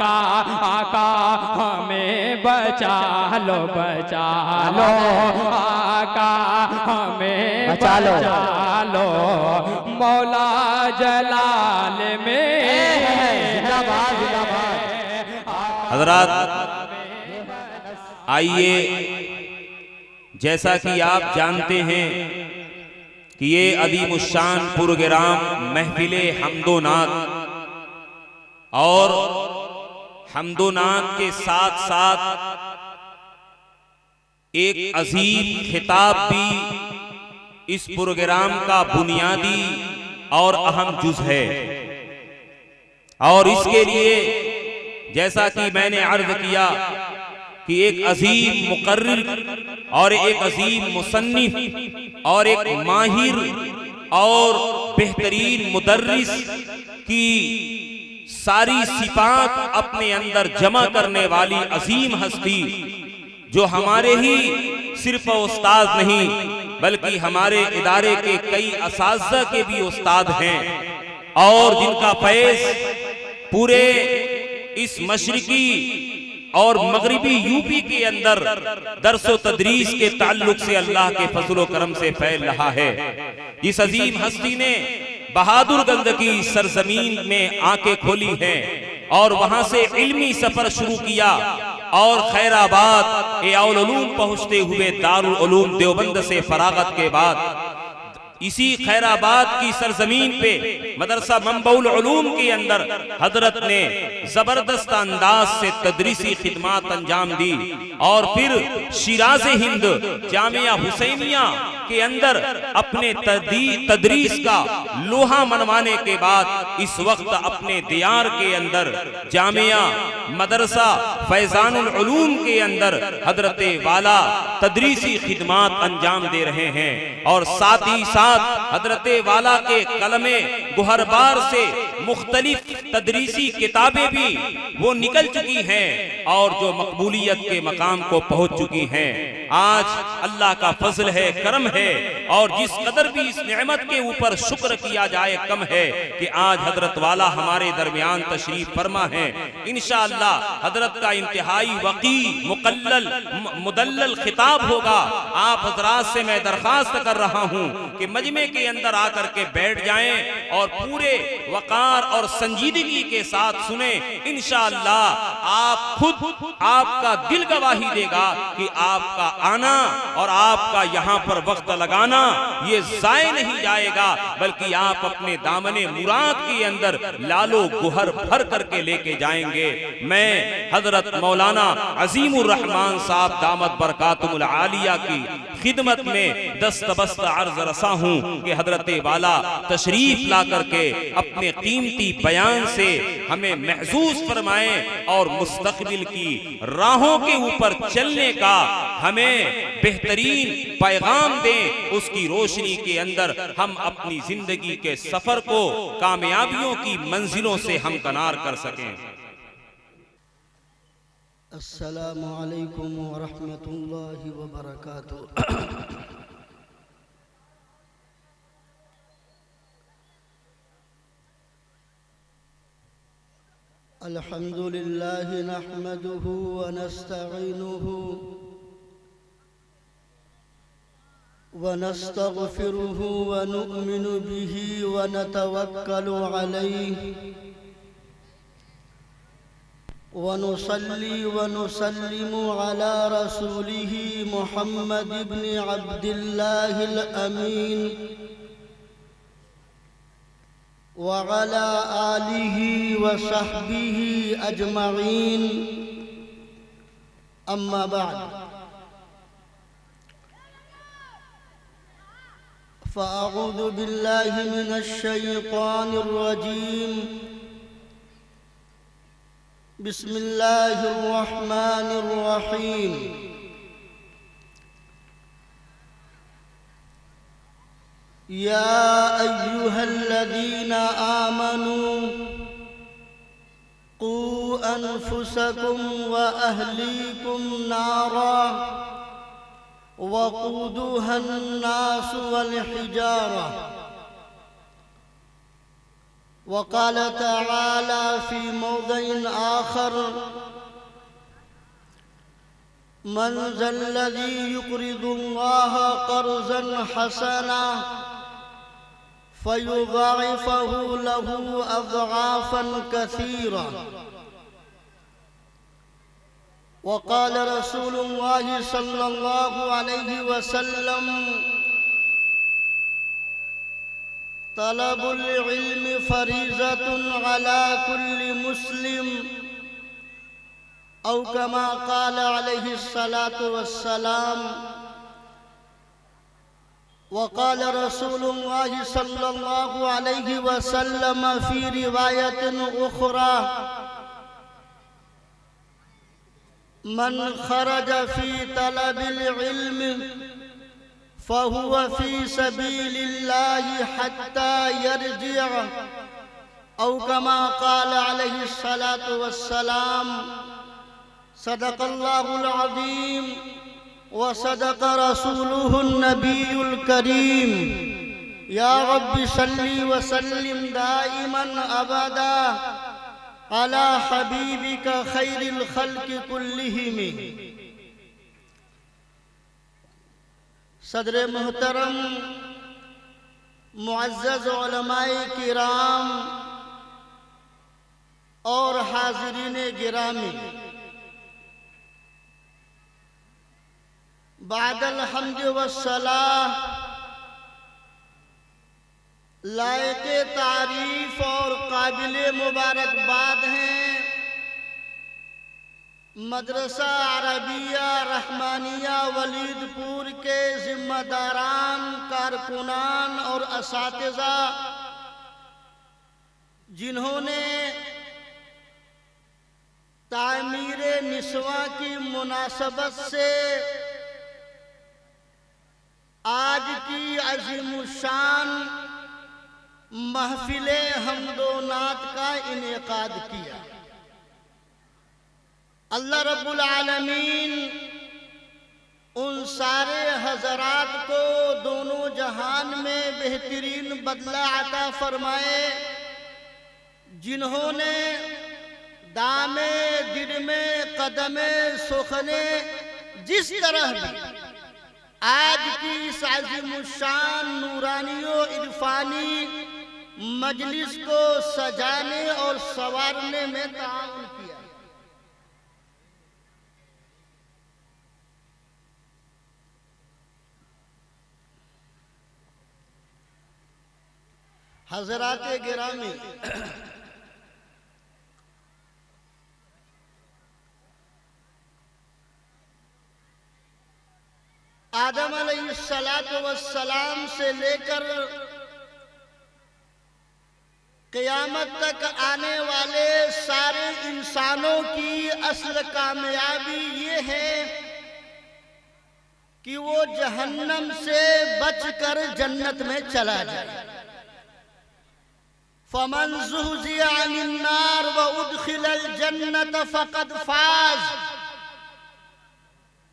آقا آقا ہمیں بچا لو آقا ہمیں بچا لو مولا جلال میں حضرات آئیے، جیسا کہ آپ جانتے ہیں کہ یہ عظیم الشان پروگرام محفل حمد و نعت اور حمد و نعت کے ساتھ ساتھ ایک عظیم خطاب بھی اس پروگرام کا بنیادی اور اہم جز ہے، اور اس کے لیے جیسا کہ میں نے عرض کیا کہ ایک عظیم مقرر اور ایک عظیم مصنف اور ایک ماہر اور بہترین مدرس کی ساری صفات اپنے اندر جمع کرنے والی عظیم ہستی، جو ہمارے ہی صرف استاد نہیں بلکہ ہمارے ادارے کے کئی اساتذہ کے بھی استاد ہیں، اور جن کا فیض پورے اس مشرقی اور مغربی یو پی کے اندر درس و تدریس کے تعلق سے اللہ کے فضل و کرم سے پھیل رہا ہے۔ اس عظیم ہستی نے بہادر گنج کی سرزمین میں آنکھیں کھولی ہیں اور وہاں سے علمی سفر شروع کیا، اور خیر آباد اولوالعلوم پہنچتے ہوئے دارالعلوم دیوبند سے فراغت کے بعد اسی خیر آباد کی سرزمین پہ مدرسہ منبع العلوم کے اندر حضرت نے زبردست انداز سے تدریسی خدمات انجام دی، اور پھر شیراز ہند جامعہ حسینیہ کے اندر اپنے تدریس کا لوہا منوانے کے بعد اس وقت اپنے دیار کے اندر جامعہ مدرسہ فیضان العلوم کے اندر حضرت والا تدریسی خدمات انجام دے رہے ہیں، اور ساتھ ہی ساتھ حضرت والا کے قلم گوہربار سے مختلف تدریسی کتابیں بھی وہ نکل چکی ہیں اور جو مقبولیت کے مقام کو پہنچ چکی ہیں۔ آج اللہ کا فضل ہے، کرم ہے، اور جس قدر بھی اس نعمت کے اوپر شکر کیا جائے کم ہے کہ آج حضرت والا ہمارے درمیان تشریف فرما ہے۔ انشاءاللہ حضرت کا انتہائی وقی مقلل مدلل خطاب ہوگا۔ آپ حضرات سے میں درخواست کر رہا ہوں کہ مجمع کے اندر آ کر کے بیٹھ جائیں اور پورے وقار اور سنجیدگی کے ساتھ سنیں۔ انشاءاللہ آپ کا دل گواہی دے گا کہ آپ کا آنا اور آپ کا یہاں پر وقت لگانا یہ ضائع نہیں جائے گا، بلکہ آپ اپنے دامن مراد کے اندر لالو گوہر بھر کر کے لے کے جائیں گے۔ میں حضرت مولانا عظیم الرحمن صاحب دامت برکاتہم العالیہ کی خدمت میں دست بست عرض رسا ہوں کہ حضرت والا تشریف لا کر کے اپنے قیمتی بیان سے ہمیں محظوظ فرمائیں اور مستقبل کی راہوں کے اوپر چلنے کا ہمیں بہترین پیغام دیں، اس کی روشنی کے اندر ہم اپنی زندگی کے سفر کو کامیابیوں کی منزلوں سے ہمکنار کر سکیں۔ السلام علیکم ورحمۃ اللہ وبرکاتہ۔ الحمد لله نحمده ونستعينه ونستغفره ونؤمن به ونتوكل عليه ونصلي ونسلم على رسوله محمد بن عبد الله الأمين وعلى آله وصحبه أجمعين، أما بعد، فأعوذ بالله من الشيطان الرجيم، بسم الله الرحمن الرحيم۔ يا أيها الذين آمنوا قوا أنفسكم وأهليكم نارا وقودها الناس والحجارة وقال تعالى في موضع آخر: من ذا الذي يقرض الله قرضا حسنا فيضاعفه له أضعافا كثيرة. وقال رسول الله صلى الله عليه وسلم: طلب العلم فريضة على كل مسلم، أو كما قال عليه الصلاة والسلام. وقال رسول الله صلى الله عليه وسلم في رواية أخرى: من خرج في طلب العلم فهو في سبيل الله حتى يرجع، أو كما قال عليه الصلاة والسلام. صدق الله العظيم وصدق رسوله النبي الكريم. يا رب صل وسلم دائما أبدا على حبيبك خير الخلق كلهم. صدر محترم، معزز علماء کرام اور حاضرین گرامی، بعد الحمد والصلاۃ لائق تعریف اور قابل مبارکباد ہیں مدرسہ عربیہ رحمانیہ ولید پور کے ذمہ داران، کارکنان اور اساتذہ، جنہوں نے تعمیر نسواں کی مناسبت سے آج کی عظیم الشان محفل حمد و نعت کا انعقاد کیا۔ اللہ رب العالمین ان سارے حضرات کو دونوں جہان میں بہترین بدلہ عطا فرمائے جنہوں نے دامے درمے قدمے سخنے جس طرح بھی آج کی اس عظیم الشان نورانی و عرفانی مجلس کو سجانے اور سنوارنے میں تعاون کیا۔ حضرات گرامی، آدم علیہ السلام سے لے کر قیامت تک آنے والے سارے انسانوں کی اصل کامیابی یہ ہے کہ وہ جہنم سے بچ کر جنت میں چلا جائے۔ فَمَنْ زُحْزِحَ عَنِ النَّارِ وَأُدْخِلَ الْجَنَّةَ فَقَدْ فَازَ۔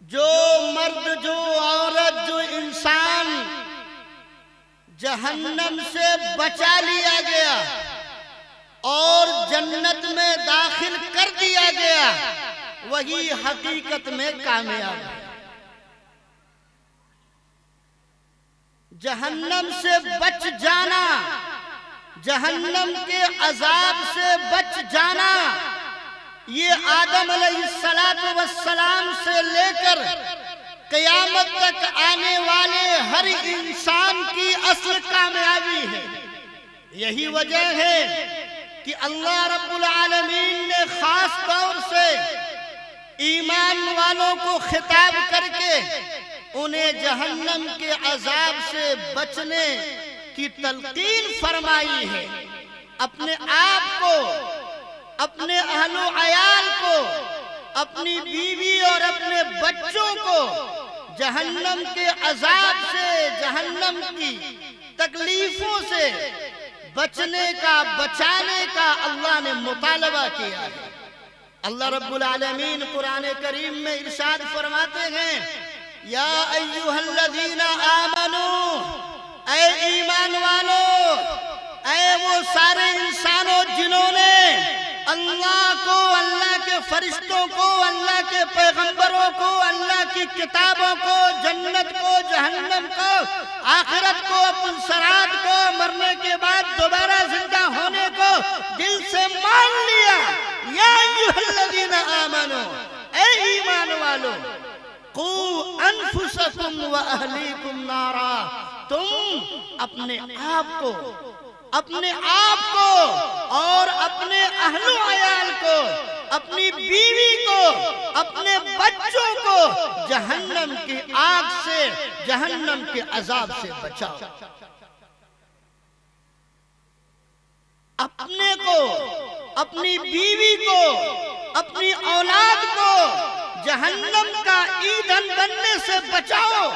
جو مرد، جو عورت، جو انسان جہنم سے بچا لیا گیا اور جنت میں داخل کر دیا گیا، وہی حقیقت میں کامیاب ہے۔ جہنم سے بچ جانا، جہنم کے عذاب سے بچ جانا، یہ آدم علیہ السلام سے لے کر قیامت تک آنے والے ہر انسان کی اصل کامیابی ہے۔ یہی وجہ ہے کہ اللہ رب العالمین نے خاص طور سے ایمان والوں کو خطاب کر کے انہیں جہنم کے عذاب سے بچنے کی تلقین فرمائی ہے۔ اپنے آپ کو، اپنے اہل و عیال کو، اپنی بیوی اور اپنے بچوں کو جہنم کے عذاب سے، جہنم کی تکلیفوں سے بچنے کا، بچانے کا اللہ نے مطالبہ کیا ہے۔ اللہ رب العالمین قرآن کریم میں ارشاد فرماتے ہیں: یا ایھا الذین آمنو، اے ایمان والو، اے وہ سارے انسانوں جنہوں نے اللہ کو، اللہ کے فرشتوں کو، اللہ کے پیغمبروں کو، اللہ کی کتابوں کو، جنت کو، جہنم کو، آخرت کو، پلسرات کو، مرنے کے بعد دوبارہ زندہ ہونے کو دل سے مان لیا۔ یا ایھا الذین آمنو، اے ایمان والو، قوا انفسکم واہلیکم نارا، تم اپنے آپ کو اور اپنے اہل و عیال کو، اپنی بیوی کو، اپنے بچوں کو جہنم کی آگ سے، جہنم کے عذاب سے بچاؤ۔ اپنے کو، اپنی بیوی کو، اپنی اولاد کو جہنم کا ایندھن بننے سے بچاؤ۔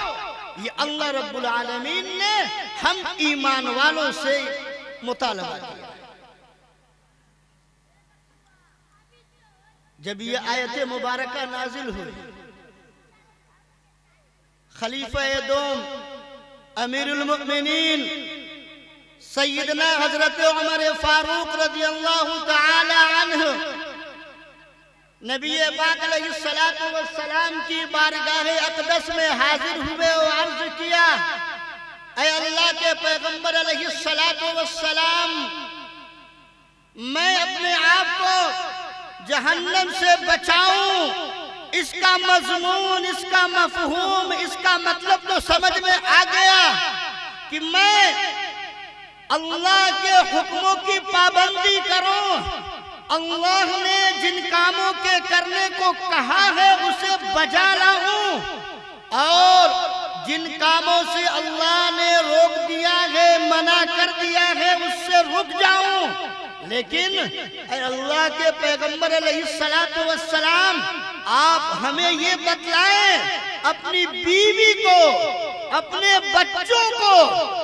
یہ اللہ رب العالمین نے ہم ایمان والوں سے مطالبہ کیا۔ جب یہ آیت مبارکہ نازل ہوئی، خلیفہ دوم امیر المؤمنین سیدنا حضرت عمر فاروق رضی اللہ تعالی عنہ نبی پاک علیہ السلام کی بارگاہ اقدس میں حاضر ہوئے اور عرض کیا، اے اللہ کے پیغمبر علیہ السلام، میں اپنے آپ کو جہنم سے بچاؤں، اس کا مضمون، اس کا مفہوم، اس کا مطلب تو سمجھ میں آ گیا کہ میں اللہ کے حکموں کی پابندی کروں، اللہ نے جن کاموں کے کرنے کو کہا ہے اسے بجا لاؤں، اور جن کاموں سے اللہ نے روک دیا ہے، منع کر دیا ہے، اس سے رک جاؤں۔ لیکن اے اللہ کے پیغمبر علیہ السلام، آپ ہمیں یہ بتلائیں، اپنی بیوی کو، اپنے بچوں کو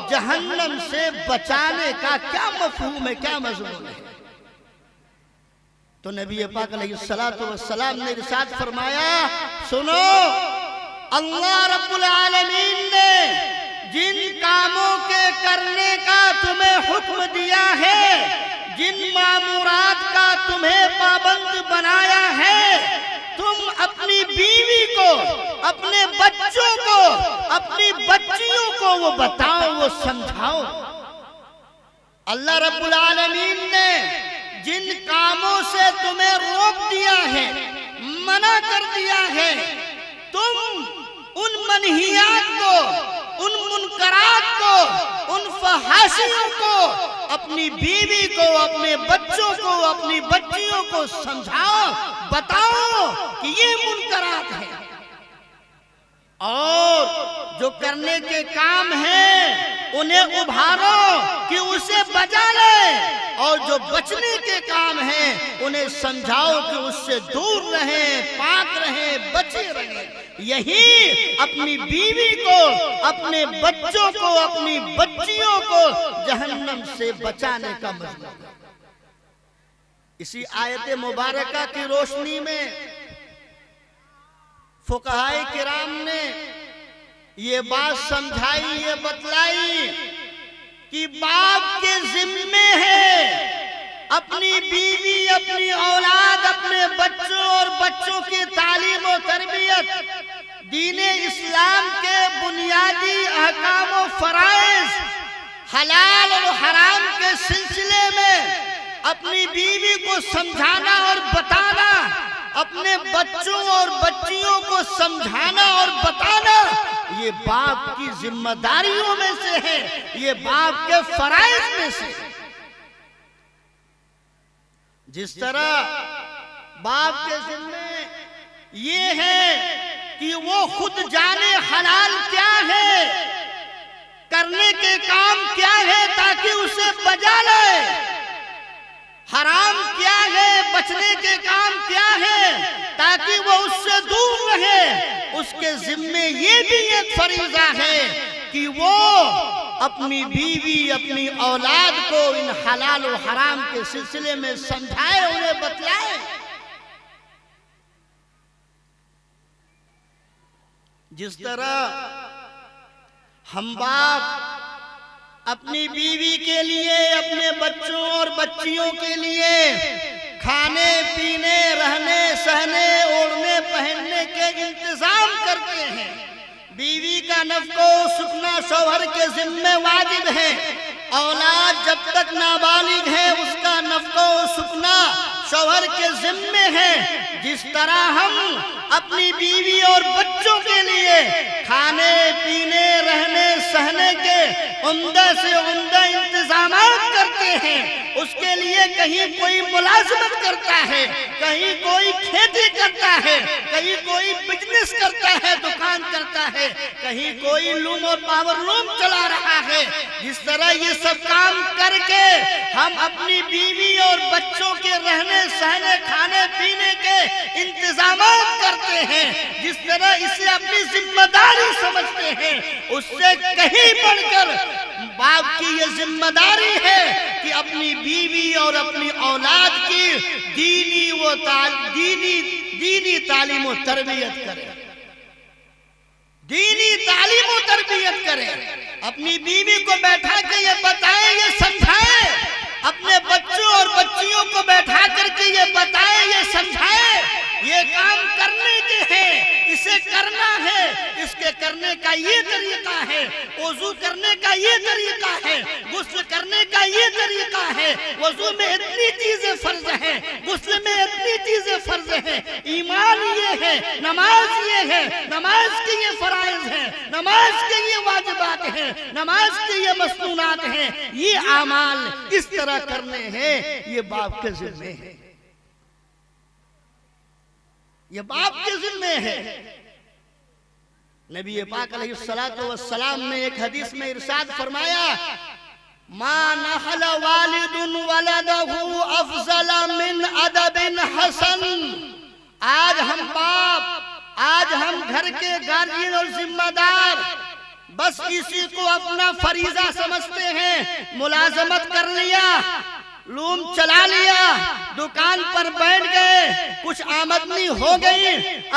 جہنم سے بچانے کا کیا مفہوم ہے، کیا مضمون ہے؟ تو نبی پاک علیہ السلام نے ارشاد فرمایا، سنو، اللہ رب العالمین نے جن کاموں کے کرنے کا تمہیں حکم دیا ہے، جن معمورات کا تمہیں پابند بنایا ہے، تم اپنی بیوی کو، اپنے بچوں کو، اپنی بچیوں کو وہ بتاؤ، وہ سمجھاؤ۔ اللہ رب العالمین نے جن کاموں سے تمہیں روک دیا ہے، منع کر دیا ہے، تم ان منہیات کو، ان منکرات کو، ان فحاشیوں کو اپنی بیوی کو، اپنے بچوں کو، اپنی بچیوں کو سمجھاؤ، بتاؤ کہ یہ منکرات ہیں، اور جو کرنے کے کام ہیں انہیں ابھارو کہ اسے بجا لے، اور جو بچنے کے کام ہیں انہیں سمجھاؤ کہ اس سے دور رہیں، پاک رہیں، بچے رہیں۔ یہی اپنی بیوی کو، اپنے بچوں کو، اپنی بچیوں کو جہنم سے بچانے کا مطلب ہے۔ اسی آیت مبارکہ کی روشنی میں فقہائے کرام نے یہ بات سمجھائی، یہ بتلائی کہ باپ کے ذمے ہے اپنی بیوی، اپنی اولاد، اپنے بچوں اور بچوں کی تعلیم و تربیت، دین اسلام کے بنیادی احکام و فرائض، حلال اور حرام کے سلسلے میں اپنی بیوی کو سمجھانا اور بتانا، اپنے بچوں اور بچیوں کو سمجھانا اور بتانا، یہ باپ کی ذمہ داریوں میں سے ہے، یہ باپ کے فرائض میں سے ہے۔ جس طرح باپ کے ذمہ یہ ہے کہ وہ خود جانے حلال کیا ہے، کرنے کے کام کیا ہے تاکہ اسے بجا لے، حرام کیا ہے، بچنے کے کام کیا ہے تاکہ وہ اس سے دور رہے۔ اس کے ذمے یہ بھی ایک فریضہ ہے کہ وہ اپنی بیوی، اپنی اولاد کو ان حلال و حرام کے سلسلے میں سمجھائے، انہیں بتلائے۔ جس طرح ہم باپ اپنی بیوی کے لیے، اپنے بچوں اور بچیوں کے لیے کھانے پینے، رہنے سہنے، اوڑھنے پہننے کے انتظام کرتے ہیں۔ بیوی کا نفقہ و سکنا شوہر کے ذمہ واجب ہے۔ اولاد جب تک نابالغ ہے اس کا نفقہ و سکنا شوہر کے ذمہ ہے۔ جس طرح ہم اپنی بیوی اور بچوں کے لیے کھانے پینے، رہنے سہنے کے عمدہ سے عمدہ انتظامات کرتے ہیں، اس کے لیے کہیں کوئی ملازمت کرتا ہے، کہیں کوئی کھیتی کرتا ہے، کہیں کوئی بزنس کرتا ہے، دکان کرتا ہے، کہیں کوئی لوم اور پاور لوم چلا رہا ہے، جس طرح یہ سب کام کر کے ہم اپنی بیوی اور بچوں کے رہنے سہنے کھانے پینے کے انتظامات کرتے ہیں، جس طرح اسے اپنی ذمہ داری سمجھتے ہیں، اس سے کہیں بڑھ کر باپ کی یہ ذمہ داری ہے کہ اپنی بیوی اور اپنی اولاد کی دینی تعلیم و تربیت کرے، دینی تعلیم و تربیت کرے۔ اپنی بیوی کو بیٹھا کے یہ بتائے، یہ سمجھائے، اپنے بچوں اور بچیوں کو بیٹھا کر کے یہ بتائے، یہ سمجھائے، یہ کام کرنے کے ہیں، اسے کرنا ہے، اس کے کرنے کا یہ طریقہ ہے، وضو کرنے کا یہ طریقہ ہے، غسل کرنے کا یہ طریقہ ہے، وضو میں اتنی چیزیں فرض ہیں، غسل میں اتنی چیزیں فرض ہیں، ایمان یہ ہے، نماز یہ ہے، نماز کے یہ فرائض ہیں، نماز کے یہ واجبات ہیں، نماز کے یہ مسنونات ہیں، یہ اعمال اس طرح کرنے ہیں، یہ باپ کے ذمہ ہے، یہ باپ کے ذمہ ہے۔ نبی پاک علیہ السلام نے ایک حدیث میں ارشاد فرمایا، ما نحل والد ولدہ افضل من ادب حسن۔ آج ہم باپ، آج ہم گھر کے گارجین اور ذمہ دار بس اسی کو اپنا فریضہ سمجھتے ہیں، ملازمت کر لیا، لوم چلا لیا، دکان پر بیٹھ گئے، کچھ آمدنی ہو گئی،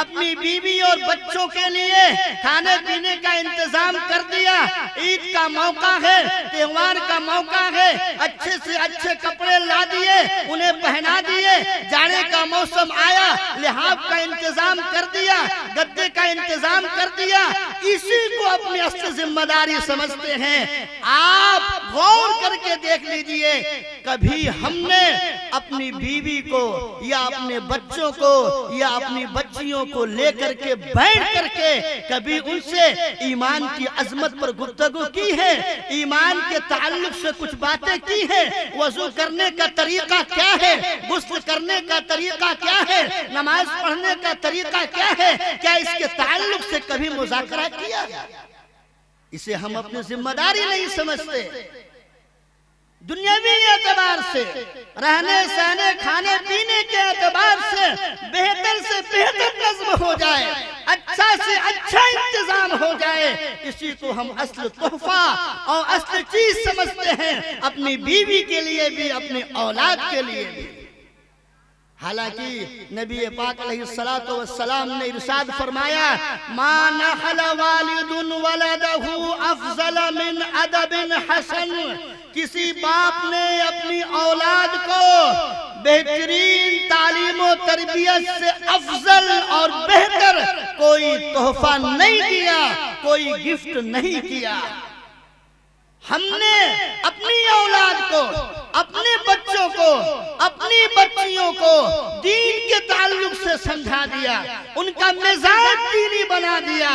اپنی بیوی اور بچوں کے لیے کھانے پینے کا انتظام کر دیا، عید کا موقع ہے، تہوار کا موقع ہے، اچھے سے اچھے کپڑے لا دیے، انہیں پہنا دیے، جاڑے کا موسم آیا، لحاف کا انتظام کر دیا، گدے کا انتظام کر دیا، اسی کو اپنی اصل ذمہ داری سمجھتے ہیں۔ آپ غور کر کے دیکھ لیجئے، کبھی ہم نے اپنی بیوی کو یا اپنے بچوں کو یا اپنی بچیوں کو لے کر کے بیٹھ کر کے کبھی ان سے ایمان کی عظمت پر گفتگو کی ہے، ایمان کے تعلق سے کچھ باتیں کی ہیں، وضو کرنے کا طریقہ کیا ہے، غسل کرنے کا طریقہ کیا ہے، نماز پڑھنے کا طریقہ کیا ہے، کیا اس کے تعلق سے کبھی مذاکرہ کیا؟ اسے ہم اپنی ذمہ داری نہیں سمجھتے۔ دنیاوی اعتبار سے، رہنے سہنے کھانے پینے کے اعتبار سے بہتر نظم ہو جائے، اچھا سے اچھا انتظام ہو جائے، اسی کو ہم اصل تحفہ اور اصل چیز سمجھتے ہیں، اپنی بیوی کے لیے بھی، اپنی اولاد کے لیے بھی۔ حالانکہ نبی پاک علیہ السلام نے ارشاد فرمایا، ما نحل والد ولدہ افضل من ادب حسن۔ کسی باپ نے اپنی اولاد کو بہترین تعلیم و تربیت سے افضل اور بہتر کوئی تحفہ نہیں دیا، کوئی گفٹ نہیں کیا۔ ہم نے اپنی اولاد کو، اپنے بچوں کو، اپنی بچیوں کو دین کے تعلق سے سمجھا دیا، ان کا مزاج دینی بنا دیا،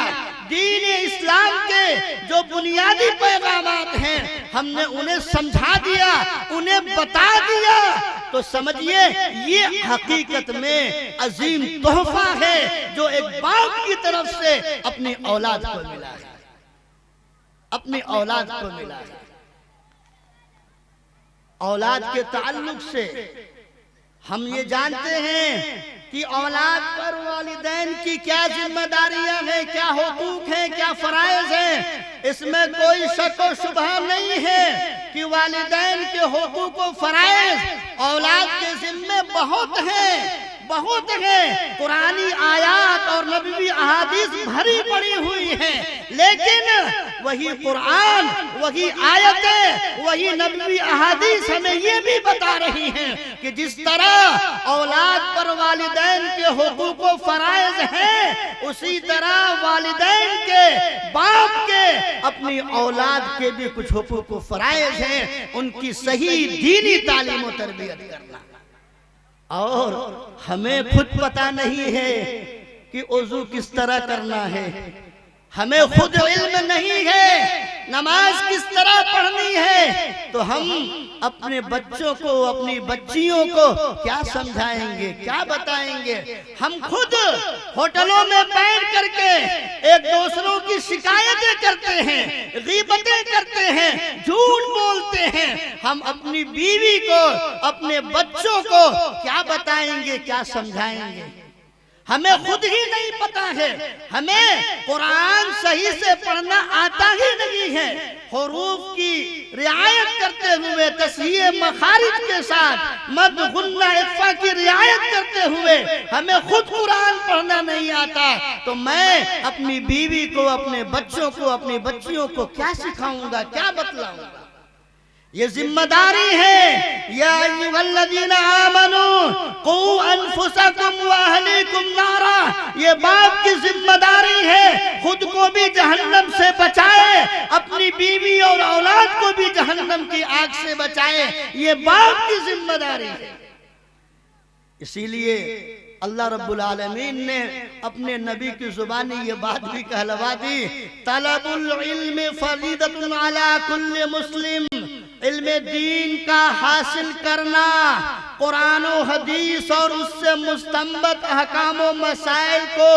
دین اسلام کے جو بنیادی پیغامات ہیں ہم نے انہیں سمجھا دیا، انہیں بتا دیا، تو سمجھئے یہ حقیقت میں عظیم تحفہ ہے جو ایک باپ کی طرف سے اپنی اولاد کو ملا ہے، اپنی اولاد کو ملا ہے۔ اولاد کے تعلق سے ہم یہ جانتے ہیں کہ اولاد پر والدین کی کیا ذمہ داریاں ہیں، کیا حقوق ہیں، کیا فرائض ہیں۔ اس میں کوئی شک و شبہ نہیں ہے کہ والدین کے حقوق و فرائض اولاد کے ذمہ بہت ہیں، بہت ہیں، قرآنی آیات اور نبوی احادیث بھری پڑی ہوئی ہیں، لیکن وہی قرآن، وہی آیتیں، وہی نبوی احادیث ہمیں یہ بھی بتا رہی ہیں کہ جس طرح اولاد پر والدین کے حقوق و فرائض ہیں، اسی طرح والدین کے، باپ کے، اپنی اولاد کے بھی کچھ حقوق و فرائض ہیں، ان کی صحیح دینی تعلیم و تربیت کرنا۔ اور ہمیں خود پتہ نہیں ہے کہ وضو کس طرح کرنا ہے، ہمیں خود علم نہیں ہے نماز کس طرح پڑھنی ہے، تو ہم اپنے بچوں کو، اپنی بچیوں کو کیا سمجھائیں گے، کیا بتائیں گے؟ ہم خود ہوٹلوں میں بیٹھ کر کے ایک دوسروں کی شکایتیں کرتے ہیں، غیبتیں کرتے ہیں، جھوٹ بولتے ہیں، ہم اپنی بیوی کو، اپنے بچوں کو کیا بتائیں گے، کیا سمجھائیں گے؟ ہمیں خود ہی نہیں پتا ہے، ہمیں قرآن صحیح سے پڑھنا آتا ہی نہیں ہے، حروف کی رعایت کرتے ہوئے، تصحیح مخارج کے ساتھ مد غنہ اخفا کی رعایت کرتے ہوئے ہمیں خود قرآن پڑھنا نہیں آتا، تو میں اپنی بیوی کو، اپنے بچوں کو، اپنی بچیوں کو کیا سکھاؤں گا، کیا بتلاؤں گا؟ یہ ذمہ داری ہے۔ یا ایھا الذین آمنوا قوا انفسکم واہلیکم نارا، یہ باپ کی ذمہ داری ہے، خود کو بھی جہنم سے بچائے، اپنی بیوی اور اولاد کو بھی جہنم کی آگ سے بچائے، یہ باپ کی ذمہ داری ہے۔ اسی لیے اللہ رب العالمین نے اپنے نبی کی زبانی یہ بات بھی کہلوا دی، طلب العلم فریضۃ علی کل مسلم، علم دین کا حاصل کرنا، قرآن و حدیث اور اس سے مستنبط احکام و مسائل کو،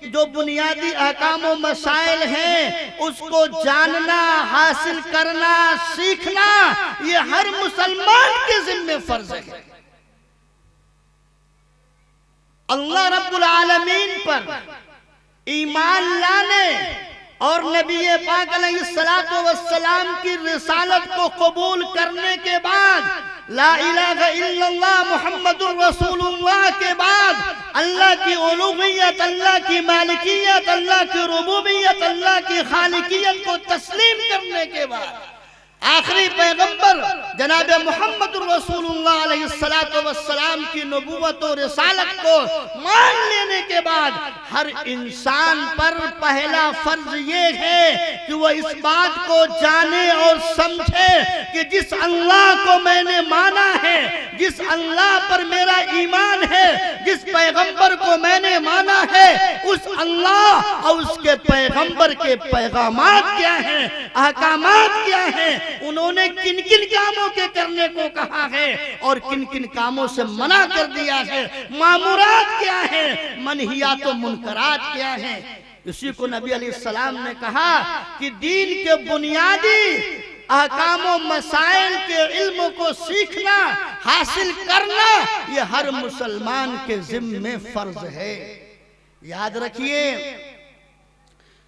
جو بنیادی احکام و مسائل ہیں اس کو جاننا، حاصل کرنا، سیکھنا، یہ ہر مسلمان کے ذمہ فرض ہے۔ اللہ رب العالمین پر ایمان لانے اور نبی پاک علیہ السلام کی رسالت کو قبول کرنے کے بعد، لا الہ الا اللہ محمد الرسول اللہ کے بعد، اللہ کی الوہیت، اللہ کی مالکیت، اللہ کی ربوبیت، اللہ کی خالقیت کو تسلیم کرنے کے بعد، آخری پیغمبر جناب محمد الرسول اللہ علیہ السلام کی نبوت و رسالت کو مان لینے کے بعد، ہر انسان پر پہلا فرض یہ ہے کہ وہ اس بات کو جانے اور سمجھے کہ جس اللہ کو میں نے مانا ہے، جس اللہ پر میرا ایمان ہے، جس پیغمبر کو میں نے مانا ہے، اس اللہ اور اس کے پیغمبر کے پیغامات کیا ہیں، احکامات کیا ہیں، انہوں نے کن کن کاموں کے کرنے کو کہا ہے اور کن کن کاموں سے منع کر دیا ہے، مامورات کیا ہیں، منہیات و منکرات کیا ہیں۔ اسی کو نبی علیہ السلام نے کہا کہ دین کے بنیادی احکام و مسائل کے علم کو سیکھنا، حاصل کرنا، یہ ہر مسلمان کے ذمہ فرض ہے۔ یاد رکھیے،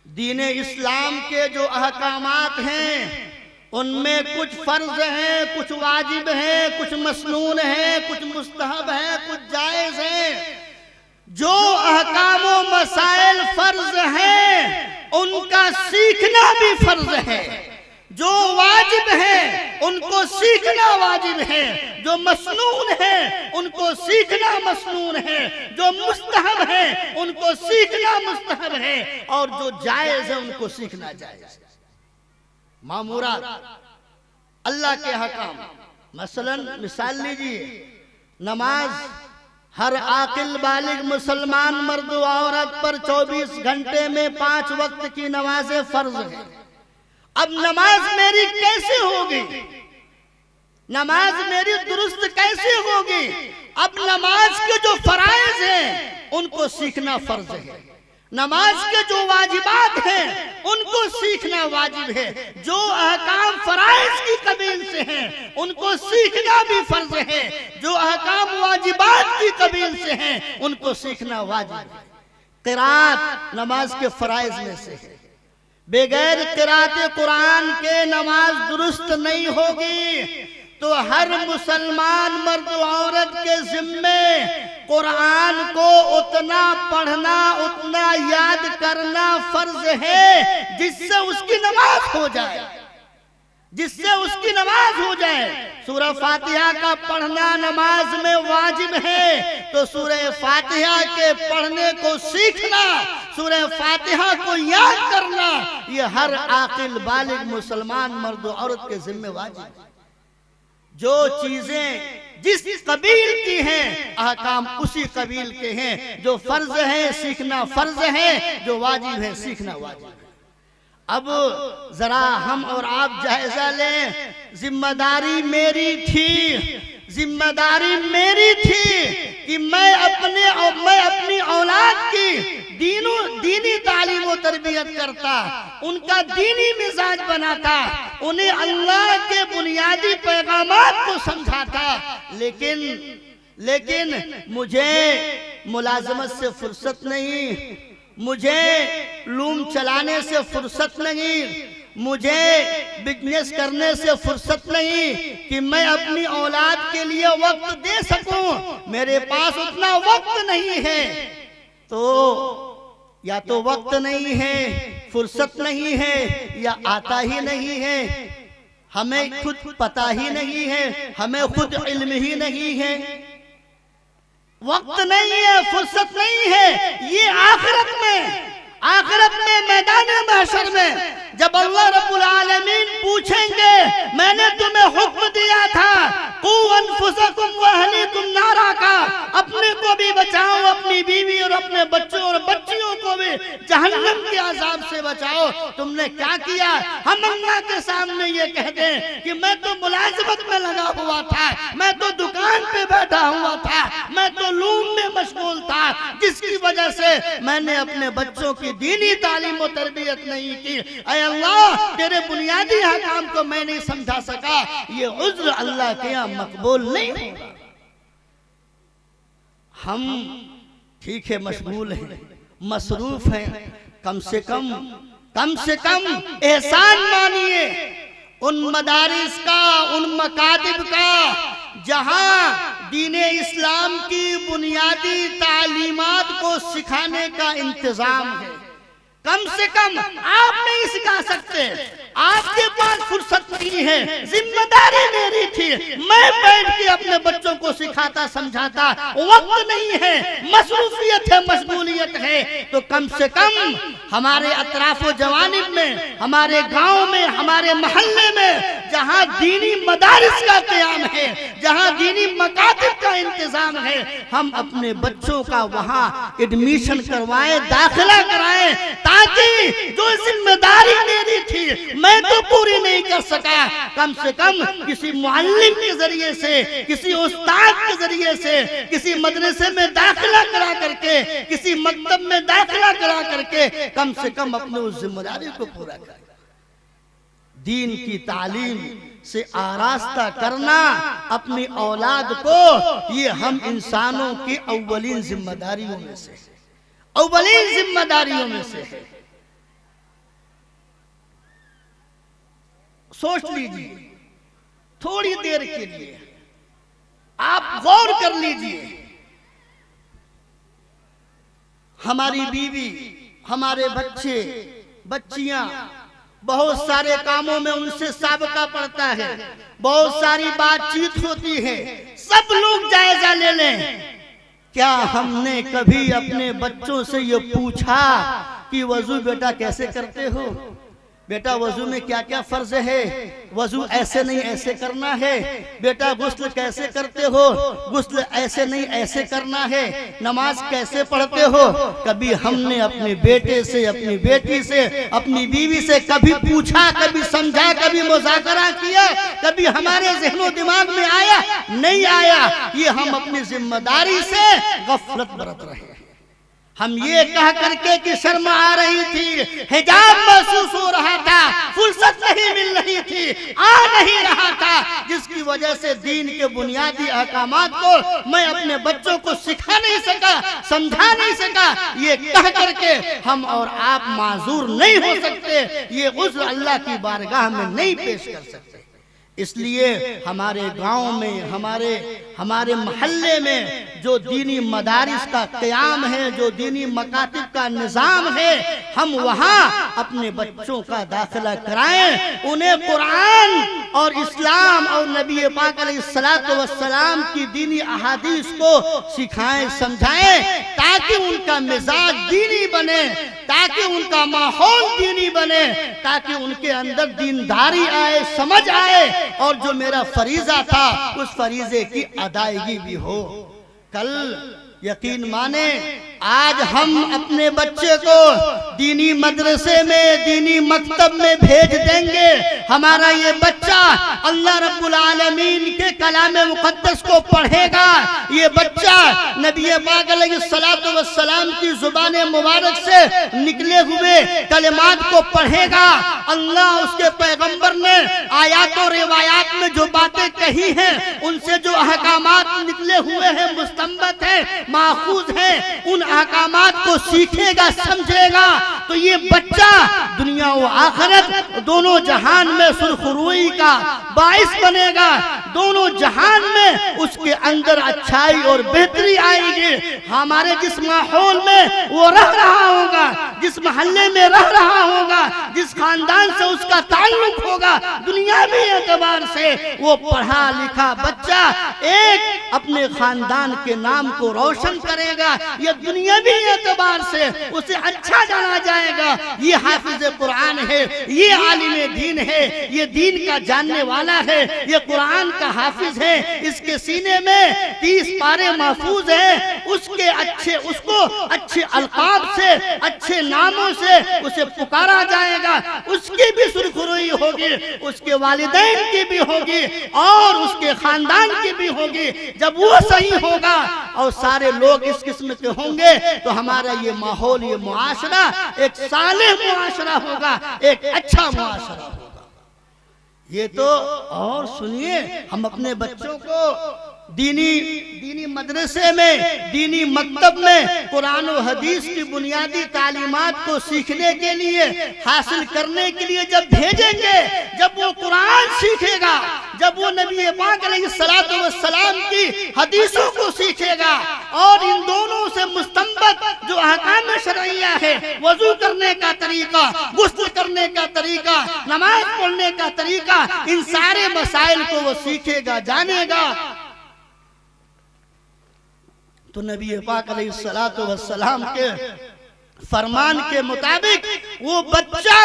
دین اسلام کے جو احکامات ہیں ان میں کچھ فرض ہیں، کچھ واجب ہیں، کچھ مسنون ہیں، کچھ مستحب ہیں، کچھ جائز ہیں۔ جو احکام و مسائل فرض ہیں ان کا سیکھنا بھی فرض ہے، جو واجب ہیں ان کو سیکھنا واجب ہے، جو مسنون ہیں ان کو سیکھنا مسنون ہے، جو مستحب ہیں ان کو سیکھنا مستحب ہے، اور جو جائز ہے ان کو سیکھنا جائز ہے۔ مامورات، اللہ کے حکام، مثال لیجئے، نماز ہر عاقل بالغ مسلمان مرد و عورت پر 24 گھنٹے میں 5 وقت کی نمازیں فرض ہیں۔ اب نماز میری کیسے ہوگی؟ نماز میری درست کیسے ہوگی؟ اب نماز کے جو فرائض ہیں ان کو سیکھنا فرض ہے، نماز کے جو واجبات ہیں ان کو سیکھنا واجب ہے، جو احکام فرائض کی قبیل سے ہیں ان کو سیکھنا بھی فرض ہے، جو احکام واجبات کی قبیل سے ہیں ان کو سیکھنا واجب ہے۔ قرات نماز کے فرائض میں سے ہے، بغیر قرات قرآن کے نماز درست نہیں ہوگی، تو ہر مسلمان مرد و عورت کے ذمے قرآن کو اتنا پڑھنا اتنا یاد کرنا فرض ہے جس سے اس کی نماز ہو جائے، جس سے اس کی نماز ہو جائے۔ سورہ فاتحہ کا پڑھنا نماز میں واجب ہے، تو سورہ فاتحہ کے پڑھنے کو سیکھنا، سورہ فاتحہ کو یاد کرنا، یہ ہر عاقل بالغ مسلمان مرد و عورت کے ذمہ واجب ہے۔ جو چیزیں جس قبیل کی ہیں احکام اسی قبیل کے ہیں، جو فرض ہے سیکھنا فرض ہے، جو واجب ہے سیکھنا واجب ہے۔ اب ذرا ہم اور آپ جائزہ لیں، ذمہ داری میری تھی، ذمہ داری میری تھی کہ میں اپنی اولاد کی دینی تعلیم و تربیت کرتا، ان کا دینی مزاج بناتا، انہیں اللہ کے بنیادی پیغامات کو سمجھاتا، لیکن مجھے ملازمت سے فرصت نہیں، مجھے لوم چلانے سے فرصت نہیں، مجھے بزنس کرنے سے فرصت نہیں کہ میں اپنی اولاد کے لیے وقت دے سکوں، میرے پاس اتنا وقت نہیں ہے۔ تو یا تو وقت نہیں ہے، فرصت نہیں ہے، یا آتا ہی نہیں ہے، ہمیں خود پتہ ہی نہیں ہے، ہمیں خود علم ہی نہیں ہے، وقت نہیں ہے، فرصت نہیں ہے۔ یہ آخرت میں میدان محشر میں جب اللہ رب العالمین پوچھیں گے میں نے تمہیں حکم دیا تھا قُوْ أَنفُسَكُمْ وَأَهْلِيكُمْ نَارًا کا، اپنے کو بھی بچاؤ، اپنی بیوی اور اپنے بچوں اور بچیوں کو بھی جہنم کے عذاب سے بچاؤ، تم نے کیا کیا؟ ہم اللہ کے سامنے یہ کہہ دیں کہ میں تو ملازمت میں لگا ہوا تھا، میں تو دکان پہ بیٹھا ہوا تھا، میں تو لوم میں مشغول تھا، جس کی وجہ سے میں نے اپنے بچوں کی دینی تعلیم و تربیت نہیں کی۔ اے اللہ، تیرے بنیادی احکام کو میں نہیں سمجھا سکا، یہ عذر اللہ کے یہاں مقبول نہیں ہوگا۔ ہم ٹھیک ہے مشغول ہیں، مصروف ہیں، کم سے کم احسان مانیے ان مدارس کا، ان مکاتب کا جہاں دین اسلام کی بنیادی تعلیمات کو سکھانے کا انتظام ہے۔ کم سے کم آپ نہیں سکھا سکتے، آپ کے پاس فرصت نہیں ہے، ذمہ داری میری تھی، میں بیٹھ کے اپنے بچوں کو سکھاتا سمجھاتا، وقت نہیں ہے، مصروفیت ہے، مشغولیت ہے، تو کم سے کم ہمارے اطراف و جوانب میں، ہمارے گاؤں میں، ہمارے محلے میں جہاں دینی مدارس کا قیام ہے، جہاں دینی مکاتب کا انتظام ہے، ہم اپنے بچوں کا وہاں ایڈمیشن کروائیں، داخلہ کرائیں، تاکہ جو ذمہ داری میری تھی میں تو پوری نہیں کر سکا، کم سے کم کسی معلم کے ذریعے سے، کسی استاد کے ذریعے سے، کسی مدرسے میں داخلہ کرا کر کے، کسی مکتب میں داخلہ کرا کر کے کم سے کم اپنے اس ذمہ داری کو پورا کریں۔ دین کی تعلیم سے آراستہ کرنا اپنی اولاد کو، یہ ہم انسانوں کی اولین ذمہ داریوں میں سے ہے۔ سوچ لیجئے تھوڑی دیر کے لیے، آپ غور کر لیجئے، ہماری بیوی، ہمارے بچے بچیاں بہت سارے کاموں میں ان سے سابقہ پڑتا ہے، بہت ساری بات چیت ہوتی ہے، سب لوگ جائزہ لے لیں، کیا ہم نے کبھی اپنے بچوں سے یہ پوچھا کہ وضو بیٹا کیسے کرتے ہو؟ بیٹا وضو میں کیا کیا فرض ہے؟ وضو ایسے نہیں ایسے کرنا ہے۔ بیٹا غسل کیسے کرتے ہو؟ غسل ایسے نہیں ایسے کرنا ہے۔ نماز کیسے پڑھتے ہو؟ کبھی ہم نے اپنے بیٹے سے، اپنی بیٹی سے، اپنی بیوی سے کبھی پوچھا، کبھی سمجھا، کبھی مذاکرہ کیا، کبھی ہمارے ذہن و دماغ میں آیا؟ نہیں آیا۔ یہ ہم اپنی ذمہ داری سے غفلت برت رہے ہیں۔ ہم یہ کہہ کر کے کہ شرم آ رہی تھی، حجاب محسوس ہو رہا تھا، فرصت نہیں مل رہی تھی، آ نہیں رہا تھا، جس کی وجہ سے دین کے بنیادی احکامات کو میں اپنے بچوں کو سکھا نہیں سکا، سمجھا نہیں سکا، یہ کہہ کر کے ہم اور آپ معذور نہیں ہو سکتے، یہ عذر اللہ کی بارگاہ میں نہیں پیش کر سکتے۔ اس لیے ہمارے گاؤں میں ہمارے محلے میں جو دینی مدارس کا قیام ہے، جو دینی مکاتب کا نظام ہے، ہم وہاں اپنے بچوں کا داخلہ کرائیں، انہیں قرآن اور اسلام اور نبی پاک علیہ السلام کی دینی احادیث کو سکھائیں، سمجھائیں، تاکہ ان کا مزاج دینی بنے، تاکہ ان کا ماحول دینی بنے، تاکہ ان کے اندر دینداری آئے، سمجھ آئے، اور جو میرا فریضہ تھا اس فریضے کی ادائیگی بھی ہو۔ کل یقین مانے آج ہم اپنے بچے کو دینی مدرسے میں، دینی مکتب میں بھیج دیں گے، ہمارا یہ بچہ اللہ رب العالمین کے کلام مقدس کو پڑھے گا، یہ بچہ نبی پاک علیہ السلام کی زبان مبارک سے نکلے ہوئے کلمات کو پڑھے گا، اللہ اس کے پیغمبر نے آیات و روایات میں جو باتیں کہی ہیں، ان سے جو احکامات نکلے ہوئے ہیں، مستنبط ہیں، ماخوذ ہیں، ان احکامات کو سیکھے گا، سمجھے گا، تو یہ بچہ دنیا و آخرت دونوں جہان میں سرخروئی کا باعث بنے گا، دونوں جہان میں اس کے اندر اچھائی اور بہتری آئے گی۔ ہمارے جس ماحول میں وہ رہ رہا ہوگا، جس محلے میں رہ رہا ہوگا، جس خاندان سے اس کا تعلق ہوگا، دنیاوی اعتبار سے وہ پڑھا لکھا بچہ ایک اپنے خاندان کے نام کو روشن کرے گا، یہ دنیاوی اعتبار سے اسے اچھا جانا جائے گا، یہ حافظ قرآن ہے، یہ عالم دین ہے، یہ دین کا جاننے والا ہے، یہ قرآن کا حافظ ہے، اس کے سینے میں 30 پارے محفوظ ہیں، اس کو اچھے القاب سے، اچھے ناموں سے اسے پکارا جائے گا، اس کی بھی سرخروئی ہوگی، اس کے والدین کی بھی ہوگی، اور اس کے خاندان کی بھی ہوگی۔ جب وہ صحیح ہوگا اور سارے لوگ اس قسم کے ہوں گے تو ہمارا یہ ماحول، یہ معاشرہ ایک صالح معاشرہ ہوگا، ایک اچھا معاشرہ ہوگا۔ یہ تو اور سنیے، ہم اپنے بچوں کو دینی مدرسے میں، دینی مکتب میں قرآن و حدیث کی بنیادی تعلیمات کو سیکھنے کے لیے، حاصل کرنے کے لیے جب بھیجیں گے، جب وہ قرآن سیکھے گا، جب وہ نبی پاک علیہ السلام کی حدیثوں کو سیکھے گا، اور ان دونوں سے مستنبط جو احکام شرعیہ ہے، وضو کرنے کا طریقہ، غسل کرنے کا طریقہ، نماز پڑھنے کا طریقہ، ان سارے مسائل کو وہ سیکھے گا، جانے گا، تو نبی پاک علیہ السلام کے فرمان کے مطابق وہ بچہ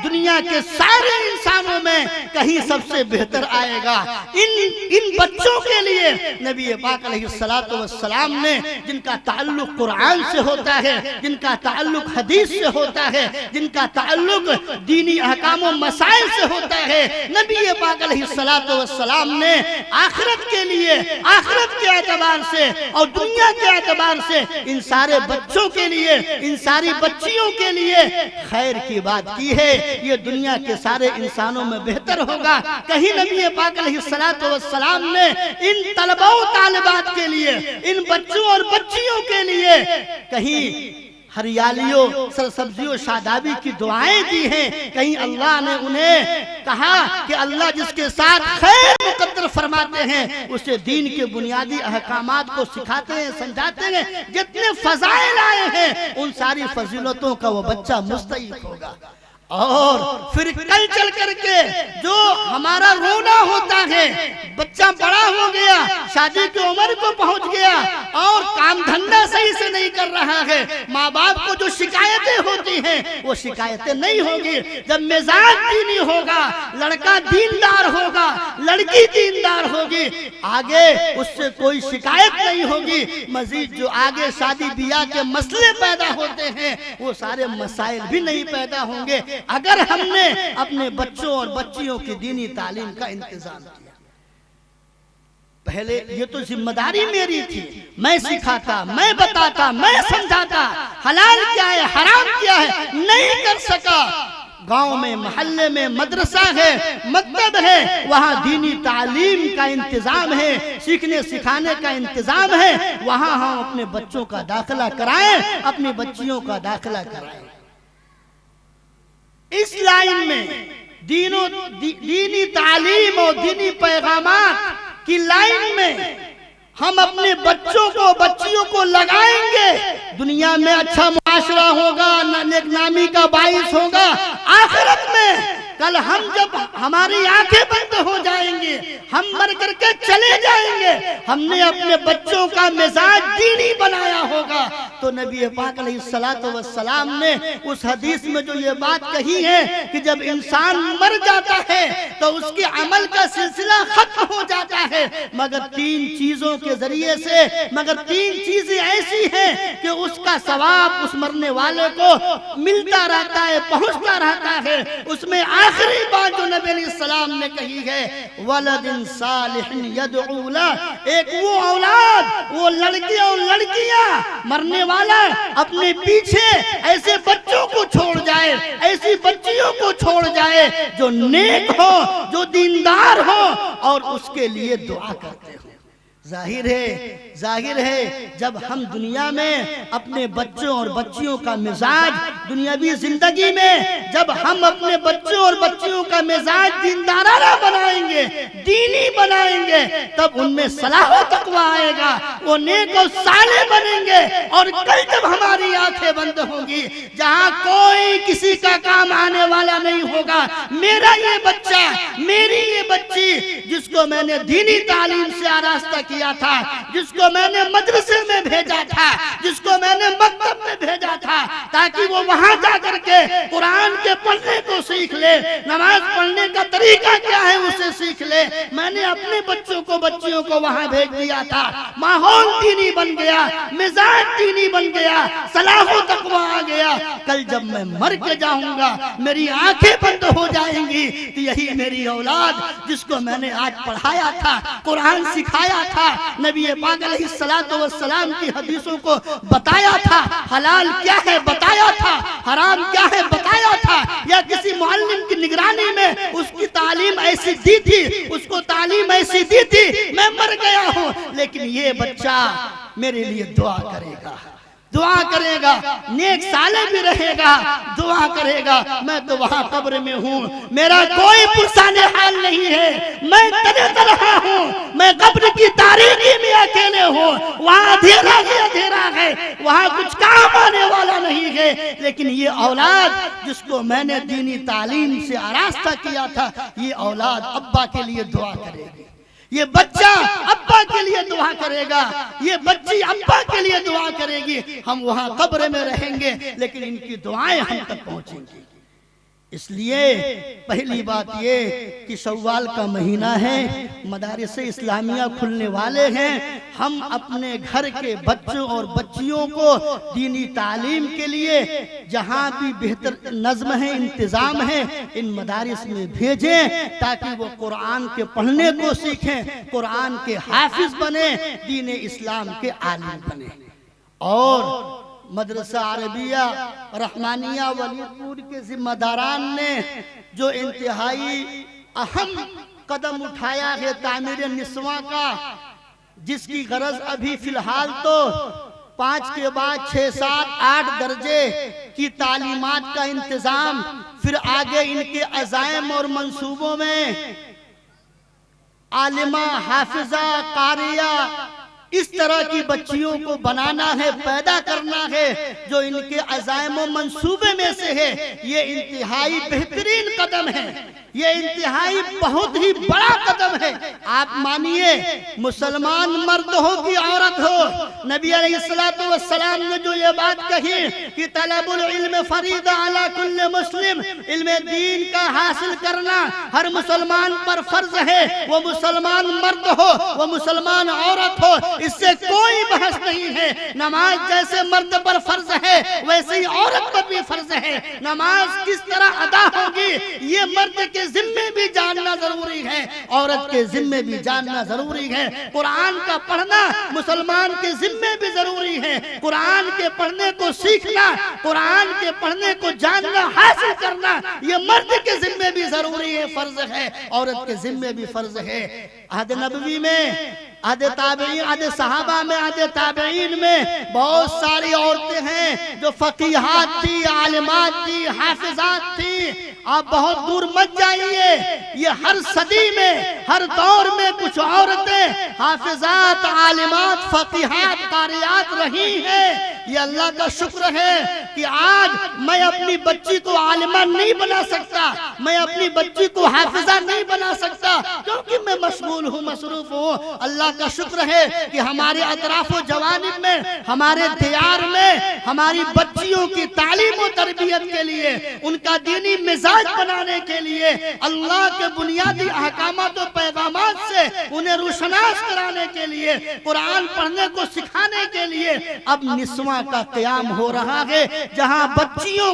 دنیا کے سارے انسانوں میں کہیں سب سے بہتر آئے گا۔ ان بچوں کے لیے نبی پاک علیہ السلام نے، جن کا تعلق قرآن سے ہوتا ہے، جن کا تعلق حدیث سے ہوتا ہے، جن کا تعلق دینی احکام و مسائل سے ہوتا ہے، نبی پاک علیہ السلام نے آخرت کے لیے، آخرت کے اعتبار سے اور دنیا کے اعتبار سے ان سارے بچوں کے لیے، ان ساری بچیوں کے لیے خیر کی بات کی ہے۔ یہ دنیا کے سارے انسانوں میں بہتر ہوگا۔ کہیں نبی پاک علیہ السلام نے ان طلباء و طالبات کے لیے، ان بچوں اور بچیوں کے لیے کہیں ہریالیوں، سرسبزیوں، شادابی کی دعائیں دی ہیں، کہیں اللہ نے انہیں کہا کہ اللہ جس کے ساتھ خیر مقدر فرماتے ہیں اسے دین کے بنیادی احکامات کو سکھاتے ہیں، سمجھاتے ہیں، جتنے فضائل آئے ہیں ان ساری فضیلتوں کا وہ بچہ مستحق ہوگا۔ اور پھر کل چل کر کے جو ہمارا رونا ہوتا ہے، بچہ بڑا ہو گیا، شادی کی عمر کو پہنچ گیا اور کام دھندا صحیح سے نہیں کر رہا ہے، ماں باپ کو جو شکایتیں ہوتی ہیں وہ شکایتیں نہیں ہوگی۔ جب مزاج دینی ہوگا، لڑکا دیندار ہوگا، لڑکی دیندار ہوگی، آگے اس سے کوئی شکایت نہیں ہوگی۔ مزید جو آگے شادی بیاہ کے مسئلے پیدا ہوتے ہیں وہ سارے مسائل بھی نہیں پیدا ہوں گے اگر ہم نے اپنے بچوں اور بچیوں کی دینی تعلیم کا انتظام کیا۔ پہلے یہ تو ذمہ داری میری تھی، میں سکھاتا، میں بتاتا، میں سمجھاتا، حلال کیا ہے، حرام کیا ہے، نہیں کر سکا۔ گاؤں میں، محلے میں مدرسہ ہے، مکتب ہے، وہاں دینی تعلیم کا انتظام ہے، سیکھنے سکھانے کا انتظام ہے، وہاں ہم اپنے بچوں کا داخلہ کرائیں، اپنی بچیوں کا داخلہ کرائیں۔ اس لائن میں دینی تعلیم اور دینی پیغامات کی لائن میں ہم اپنے بچوں کو بچیوں کو لگائیں گے، دنیا میں اچھا معاشرہ ہوگا، نیک نامی کا باعث ہوگا۔ آخرت میں کل ہم جب ہماری آنکھیں بند ہو جائیں گے، ہم مر کر کے چلے جائیں گے، ہم نے اپنے بچوں کا مزاج دینی بنایا ہوگا۔ تو نبی پاک علیہ السلام نے اس حدیث میں جو یہ بات کہی ہے کہ جب انسان مر جاتا ہے تو اس کے عمل کا سلسلہ ختم ہو جاتا ہے، مگر تین چیزوں کے ذریعے سے، مگر تین چیزیں ایسی ہیں کہ اس کا ثواب اس مرنے والے کو ملتا رہتا ہے، پہنچتا رہتا ہے۔ اس میں آخری بات جو نبی علیہ السلام نے کہی ہے، وَلَدٍ صَالِحٍ يَدْعُو لَهُ، ایک وہ اولاد، وہ لڑکے اور لڑکیاں، مرنے والا اپنے پیچھے ایسے بچوں کو چھوڑ جائے، ایسی بچیوں کو چھوڑ جائے جو نیک ہو، جو دیندار ہو اور اس کے لیے دعا کرتے ہو۔ ظاہر ہے جب ہم دنیا میں اپنے بچوں اور بچیوں کا مزاج دنیاوی زندگی میں جب ہم اپنے بچوں اور بچیوں کا مزاج دیندارانہ بنائیں گے، دینی بنائیں گے، تب ان میں صلاح و تقوی آئے گا، وہ نیک و صالح بنیں گے۔ اور کل جب ہماری آنکھیں بند ہوں گی، جہاں کوئی کسی کا کام آنے والا نہیں ہوگا، میرا یہ بچہ، میری یہ بچی جس کو میں نے دینی تعلیم سے آراستہ کیا تھا، جس کو میں نے مدرسے میں بھیجا تھا، جس کو میں نے مکتب میں بھیجا تھا، تاکہ وہ وہاں جا کر کے قرآن کے پڑھنے کو سیکھ لے، نماز پڑھنے کا طریقہ کیا ہے اسے سیکھ لے، میں نے اپنے بچوں کو بچیوں کو وہاں بھیج دیا تھا۔ ماحول دینی بن گیا، مزاج دینی بن گیا، صلاح و تقوی آ گیا۔ کل جب میں مر کے جاؤں گا، میری آنکھیں بند ہو جائیں گی، تو یہی میری اولاد جس کو میں نے آج پڑھایا تھا، قرآن سکھایا تھا، نبی پاک علیہ السلام کی حدیثوں کو بتایا تھا، حلال کیا ہے بتایا تھا، حرام کیا ہے بتایا تھا، یا کسی معلم کی نگرانی میں اس کی تعلیم ایسی دی تھی، اس کو تعلیم ایسی دی تھی، میں مر گیا ہوں، لیکن یہ بچہ میرے لیے دعا کرے گا، دعا کرے گا، نیک صالح بھی رہے گا، دعا کرے گا۔ میں تو وہاں قبر میں ہوں، میرا کوئی پرسان حال نہیں ہے، میں تنہا ہوں، میں قبر کی تاریکی میں اکیلے ہوں، وہاں اندھیرا ہی اندھیرا ہے، وہاں کچھ کام آنے والا نہیں ہے۔ لیکن یہ اولاد جس کو میں نے دینی تعلیم سے آراستہ کیا تھا، یہ اولاد ابا کے لیے دعا کرے گی، یہ بچہ ابا کے لیے دعا کرے گا، یہ بچی ابا کے لیے دعا کرے گی۔ ہم وہاں قبر میں رہیں گے، لیکن ان کی دعائیں ہم تک پہنچیں گی۔ اس لیے پہلی بات یہ کہ شوال کا مہینہ ہے، مدارس اسلامیہ کھلنے والے ہیں، ہم اپنے گھر کے بچوں اور بچیوں کو دینی تعلیم کے لیے جہاں بھی بہتر نظم ہے، انتظام ہے، ان مدارس میں بھیجیں تاکہ وہ قرآن کے پڑھنے کو سیکھیں، قرآن کے حافظ بنیں، دین اسلام کے عالم بنیں۔ اور مدرسہ عربیہ رحمانیہ ولی پور کے ذمہ داران نے جو انتہائی اہم قدم اٹھایا ہے تعمیر نسواں کا، جس کی غرض ابھی فی الحال تو 5 کے بعد 6, 7, 8 درجے کی تعلیمات کا انتظام، پھر آگے ان کے عزائم اور منصوبوں میں عالمہ، حافظہ، قاریہ، اس طرح کی بچیوں کو بنانا ہے، پیدا کرنا ہے، جو ان کے عزائم و منصوبے میں سے ہے۔ یہ انتہائی بہترین قدم ہے، یہ انتہائی بہت ہی بڑا قدم ہے۔ آپ مانیے، مسلمان مرد ہو کہ عورت ہو، نبی علیہ السلام نے جو یہ بات کہی کہ طلب العلم فریضہ علی کل مسلم، علم دین کا حاصل کرنا ہر مسلمان پر فرض ہے، وہ مسلمان مرد ہو، وہ مسلمان عورت ہو، اس سے کوئی بحث نہیں ہے۔ نماز جیسے مرد پر فرض ہے، ویسے ہی عورت پر بھی فرض ہے۔ نماز کس طرح ادا ہوگی، یہ مرد کے ذمے بھی جاننا ضروری ہے، عورت کے ذمے بھی جاننا ضروری ہے۔ قرآن کا پڑھنا مسلمان کے ذمے بھی ضروری ہے۔ قرآن کے پڑھنے کو سیکھنا، قرآن کے پڑھنے کو جاننا، حاصل کرنا، یہ مرد کے ذمہ بھی ضروری ہے، فرض ہے، عورت کے ذمہ بھی فرض ہے۔ عہد نبوی میں، عہد تابعین، عہد صحابہ میں، عہد تابعین میں بہت ساری عورتیں ہیں جو فقیہات تھی، عالمات تھی، حافظات تھی۔ آپ بہت دور مت جائیے، یہ ہر صدی میں، ہر دور میں کچھ عورتیں حافظات، عالمات، فقیہات، قاریات رہی ہیں۔ یہ اللہ کا شکر ہے کہ آج میں اپنی بچی کو عالمہ نہیں بنا سکتا، میں اپنی بچی کو حافظہ نہیں بنا سکتا، کیونکہ میں مشغول ہوں، مصروف ہوں۔ اللہ کا شکر ہے کہ ہمارے اطراف و جوانب میں، ہمارے دیار میں ہماری بچیوں کی تعلیم و تربیت کے لیے، ان کا دینی مزاج بنانے کے لیے، اللہ کے بنیادی احکامات و پیغامات سے انہیں روشناس کرانے کے لیے، قرآن پڑھنے کو سکھانے کے لیے اب نسواں کا قیام ہو رہا ہے، جہاں بچیوں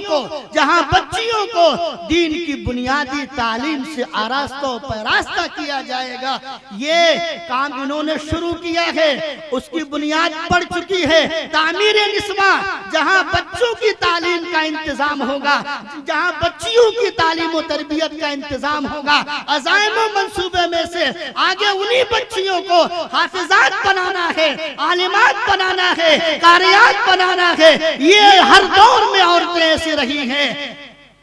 کو دین کی بنیادی تعلیم سے آراستہ و پیراستہ کیا جائے گا۔ یہ کام انہوں نے شروع کیا ہے، اس کی بنیاد پڑ چکی ہے۔ تعمیر نسواں، جہاں بچوں کی تعلیم کا انتظام ہوگا، جہاں بچیوں کی تعلیم و تربیت کا انتظام ہوگا، عزائم و منصوبے میں سے آگے انہی بچیوں کو حافظات بنانا ہے، عالمات بنانا ہے، قاریات بنانا ہے۔ یہ ہر دور میں عورتیں ایسی رہی ہیں۔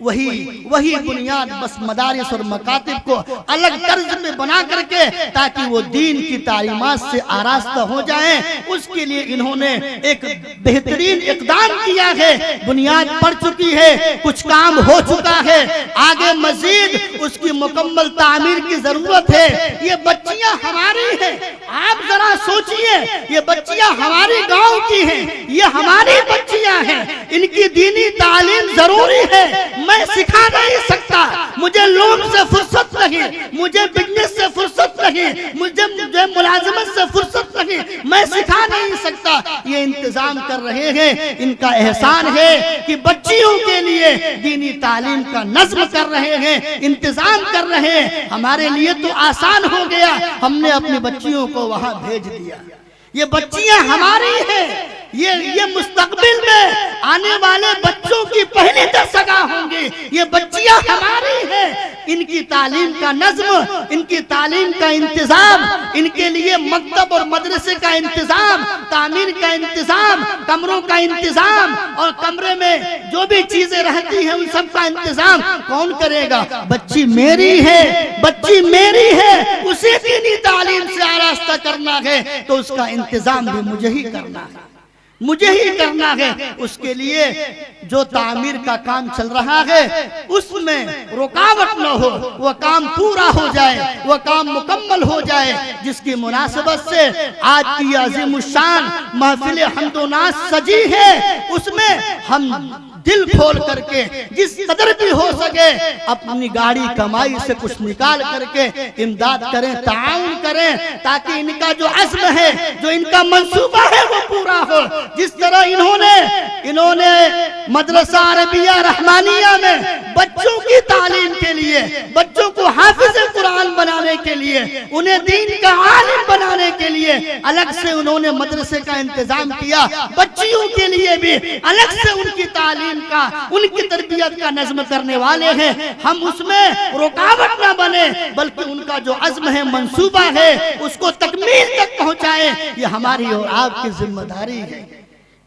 وہی بنیاد بس مدارس اور مکاتب کو الگ طرز میں بنا کر کے، تاکہ وہ دین کی تعلیمات سے آراستہ ہو جائیں، اس کے لیے انہوں نے ایک بہترین اقدام کیا ہے۔ بنیاد پڑ چکی ہے، کچھ کام ہو چکا ہے، آگے مزید اس کی مکمل تعمیر کی ضرورت ہے۔ یہ بچیاں ہماری ہیں، آپ ذرا سوچئے، یہ بچیاں ہماری گاؤں کی ہیں، یہ ہماری بچیاں ہیں، ان کی دینی تعلیم ضروری ہے۔ میں سکھا نہیں سکتا، مجھے لون سے فرصت نہیں، مجھے بزنس سے فرصت نہیں، مجھے ملازمت سے فرصت نہیں، میں سکھا نہیں سکتا۔ یہ انتظام کر رہے ہیں، ان کا احسان ہے کہ بچیوں کے لیے دینی تعلیم کا نظم کر رہے ہیں، انتظام کر رہے ہیں۔ ہمارے لیے تو آسان ہو گیا، ہم نے اپنی بچیوں کو وہاں بھیج دیا۔ یہ بچیاں ہماری ہیں، یہ مستقبل میں آنے والے بچوں کی پہلی درسگاہ ہوں گی۔ یہ بچیاں ہماری ہیں، ان کی تعلیم کا نظم، ان کی تعلیم کا انتظام، ان کے لیے مکتب اور مدرسے کا انتظام، تعمیر کا انتظام، کمروں کا انتظام، اور کمرے میں جو بھی چیزیں رہتی ہیں ان سب کا انتظام کون کرے گا؟ بچی میری ہے، بچی میری ہے، اسے دینی تعلیم سے آراستہ کرنا ہے تو اس کا انتظام بھی مجھے ہی کرنا ہے، مجھے ہی کرنا ہے۔ اس کے لیے جو تعمیر کا کام چل رہا ہے اس میں رکاوٹ نہ ہو، وہ کام پورا ہو جائے، وہ کام مکمل ہو جائے، جس کی مناسبت سے آج کی عظیم الشان محفل حمد و ناز سجی ہے۔ اس میں ہم دل کھول کر کے جس قدر بھی ہو سکے اپنی گاڑی کمائی سے کچھ نکال کر کے امداد کریں، تعاون کریں، تاکہ ان کا جو عزم ہے، جو ان کا منصوبہ ہے وہ پورا ہو۔ جس طرح انہوں نے مدرسہ عربیہ رحمانیہ میں بچوں کی تعلیم کے لیے، بچوں کو حافظ قرآن بنانے کے لیے، انہیں دین کا عالم بنانے کے لیے الگ سے انہوں نے مدرسے کا انتظام کیا، بچیوں کے لیے بھی الگ سے ان کی تعلیم کا، ان کی تربیت کا نظم کرنے والے ہیں۔ ہم اس میں رکاوٹ نہ بنے، بلکہ ان کا جو عزم ہے، منصوبہ ہے، اس کو تکمیل تک پہنچائیں۔ یہ ہماری اور آپ کی ذمہ داری ہے۔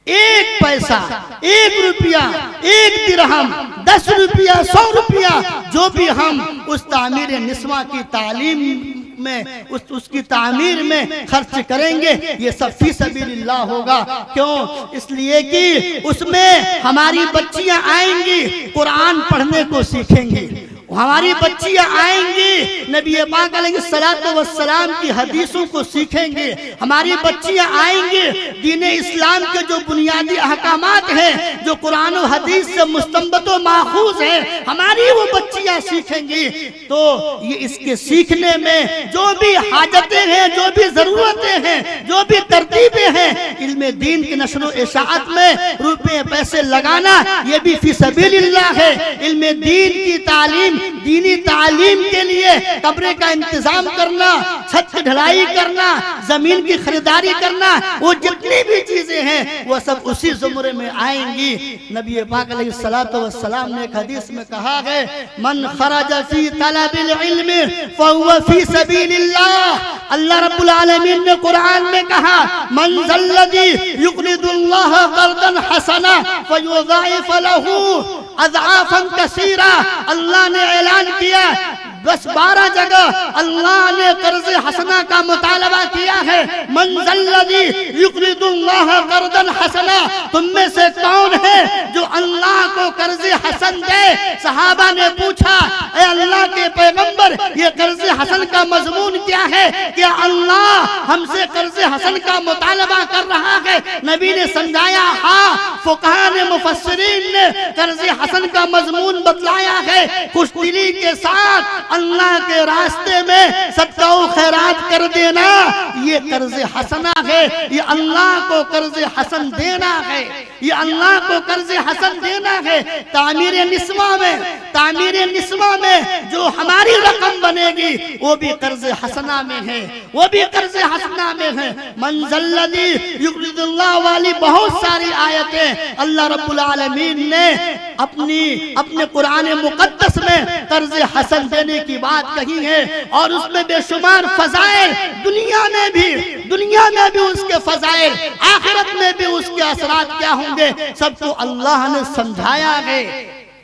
ایک پیسہ، ایک روپیہ، ایک درہم، 10 روپیہ، 100 روپیہ، جو بھی ہم اس تعمیر نسواں کی تعلیم میں، اس کی تعمیر میں خرچ کریں گے، یہ سب فی سبیل اللہ ہوگا۔ کیوں؟ اس لیے کہ اس میں ہماری بچیاں آئیں گی، قرآن پڑھنے کو سیکھیں گی، ہماری بچیاں آئیں گی، نبی پاک علیہ السلام کی حدیثوں کو سیکھیں گے، ہماری بچیاں آئیں گی، دین اسلام کے جو بنیادی احکامات ہیں، جو قرآن و حدیث سے مستنبط و ماخوذ ہیں، ہماری وہ بچیاں سیکھیں گی۔ تو یہ اس کے سیکھنے میں جو بھی حاجتیں ہیں، جو بھی ضرورتیں ہیں، جو بھی ترتیبیں ہیں، علم دین کی نشر و اشاعت میں روپے پیسے لگانا، یہ بھی فی سبیل اللہ ہے۔ علم دین کی تعلیم، دینی تعلیم کے لیے کمرے کا انتظام کرنا، چھت کی ڈھلائی کرنا، زمین کی خریداری کرنا، وہ جتنی بھی چیزیں ہیں وہ سب اسی زمرے میں آئیں گی۔ نبی پاک علیہ السلام نے ایک حدیث میں کہا ہے من خرج فی طلب العلم فهو فی سبیل اللہ۔ اللہ رب العالمین نے قرآن میں کہا من ذا الذی یقرض اللہ قرضا حسنا فیضاعف له اضعافا کثیرا۔ اللہ نے اعلان کیا 10-12 جگہ اللہ نے قرض حسنہ کا مطالبہ کیا ہے۔ من ذا الذی یقرض اللہ قرضا حسنا، تم میں سے کون ہے جو اللہ کو قرض حسن دے؟ صحابہ نے پوچھا اے اللہ کے پیغمبر یہ قرض حسن کا مضمون کیا ہے؟ کیا اللہ ہم سے قرض حسن کا مطالبہ کر رہا ہے؟ نبی نے سمجھایا ہاں۔ فقہاء نے مفسرین نے قرض حسن کا مضمون بتلایا ہے خوش دلی کے ساتھ اللہ کے راستے میں صدقہ و خیرات کر دینا، یہ قرض حسنہ ہے، یہ اللہ کو قرض حسن دینا ہے، یہ اللہ کو قرض حسن دینا ہے۔ تعمیر نسواں میں جو ہماری رقم بنے گی وہ بھی قرض حسنہ میں ہے، وہ بھی قرض حسنہ میں ہے۔ من ذا الذی یقرض اللہ والی بہت ساری آیتیں اللہ رب العالمین نے اپنے قرآن مقدس میں قرض حسن دینے کی بات کہی ہے، اور اس میں بے شمار فضائل، دنیا میں بھی اس کے فضائل، آخرت میں بھی اس کے اثرات کیا ہوں گے، سب کو اللہ نے سمجھایا ہے۔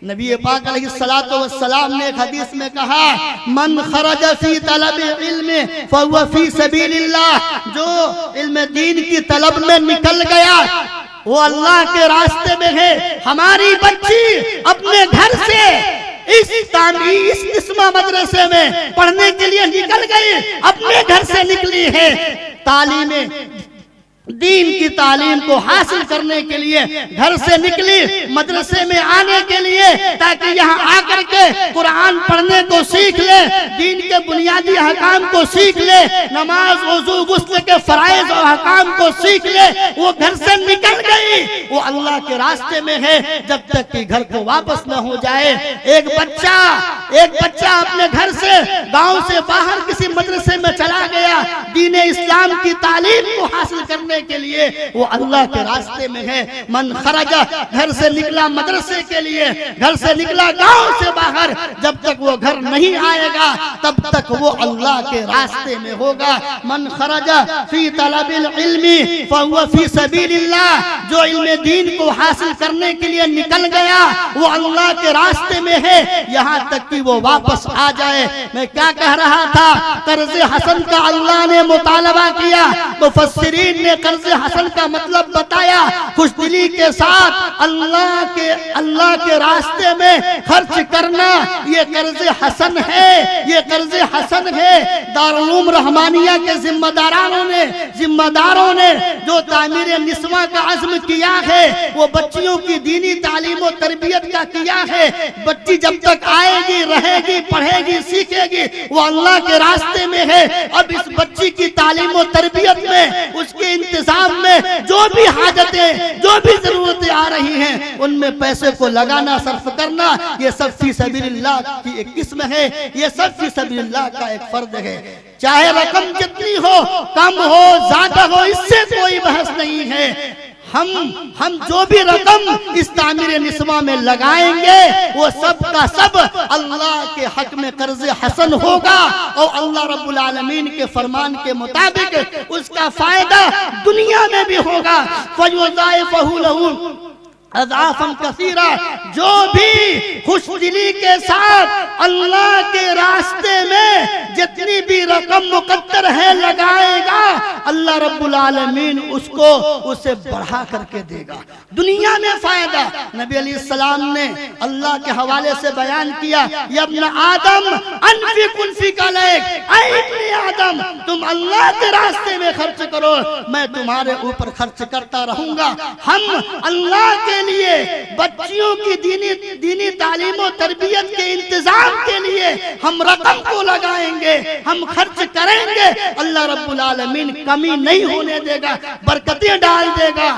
نبی پاک علیہ السلام نے ایک حدیث میں کہا من خرج فی طلب علم فهو فی سبیل اللہ، جو علم دین کی طلب میں نکل گیا وہ اللہ کے راستے میں ہے۔ ہماری بچی اپنے گھر سے اس نسواں مدرسے میں پڑھنے کے لیے نکل گئی، اپنے گھر سے نکلی ہے، تعلیم دین کی تعلیم کو حاصل کرنے کے لیے گھر سے نکلی مدرسے میں آنے کے لیے، تاکہ یہاں آ کر کے قرآن پڑھنے کو سیکھ لے، دین کے بنیادی احکام کو سیکھ لے، نماز وضو غسل کے فرائض اور احکام کو سیکھ لے۔ وہ گھر سے نکل گئی، وہ اللہ کے راستے میں ہے جب تک کہ گھر کو واپس نہ ہو جائے۔ ایک بچہ اپنے گھر سے گاؤں سے باہر کسی مدرسے میں چلا گیا، دین اسلام کی تعلیم کو حاصل کرنے کے لیے، وہ اللہ کے راستے میں ہے۔ من خرجہ، گھر سے نکلا مدرسے کے لیے، گھر سے نکلا گاؤں سے باہر، جب تک وہ گھر نہیں آئے گا تب تک وہ اللہ کے راستے میں ہوگا۔ من خرجہ فی طلب العلم فهو فی سبیل اللہ، جو علم دین کو حاصل کرنے کے لیے نکل گیا وہ اللہ کے راستے میں ہے یہاں تک کہ وہ واپس آ جائے۔ میں کیا کہہ رہا تھا؟ قرض حسن کا اللہ نے مطالبہ کیا، مفسرین نے قرض حسن کا مطلب بتایا، خوش دلی کے ساتھ اللہ کے راستے میں خرچ کرنا، یہ قرض حسن ہے، یہ قرض حسن ہے۔ دارالعلوم رحمانیہ کے ذمہ داروں نے جو تعمیر نسواں کا عزم کیا ہے وہ بچیوں کی دینی تعلیم و تربیت کا کیا ہے۔ بچی جب تک آئے گی، رہے گی، پڑھے گی، سیکھے گی، وہ اللہ کے راستے میں ہے۔ اب اس بچی کی تعلیم و تربیت میں، اس کے انتظام میں جو بھی حاجتیں، جو بھی ضرورتیں آ رہی ہیں ان میں پیسے کو لگانا، صرف کرنا، یہ سب فی سبیل اللہ کی ایک قسم ہے، یہ سب فی سبیل اللہ کا ایک فرد ہے۔ چاہے رقم جتنی ہو، کم ہو، زیادہ ہو، اس سے کوئی بحث نہیں ہے۔ ہم جو بھی رقم اس تعمیر نسواں میں لگائیں گے وہ سب کا سب اللہ کے حق میں قرض حسن ہوگا، اور اللہ رب العالمین کے فرمان کے مطابق اس کا فائدہ دنیا میں بھی ہوگا۔ فَيُضَاعِفَهُ لَهُ اضعافاً کثیرہ، جو بھی خوش دلی کے ساتھ اللہ کے راستے میں جتنی بھی رقم مقدر ہے لگائے گا، اللہ رب العالمین اسے بڑھا کر کے دے گا، دنیا میں فائدہ۔ نبی علیہ السلام نے اللہ کے حوالے سے بیان کیا، یا ابن آدم انفق انفق علیک، اے ابن آدم تم اللہ کے راستے میں خرچ کرو، میں تمہارے اوپر خرچ کرتا رہوں گا۔ ہم اللہ کے لیے بچیوں کی دینی تعلیم و تربیت کے انتظام کے لیے ہم رقم کو لگائیں گے، ہم خرچ کریں گے، اللہ رب العالمین کمی نہیں ہونے دے گا، برکتیں ڈال دے گا،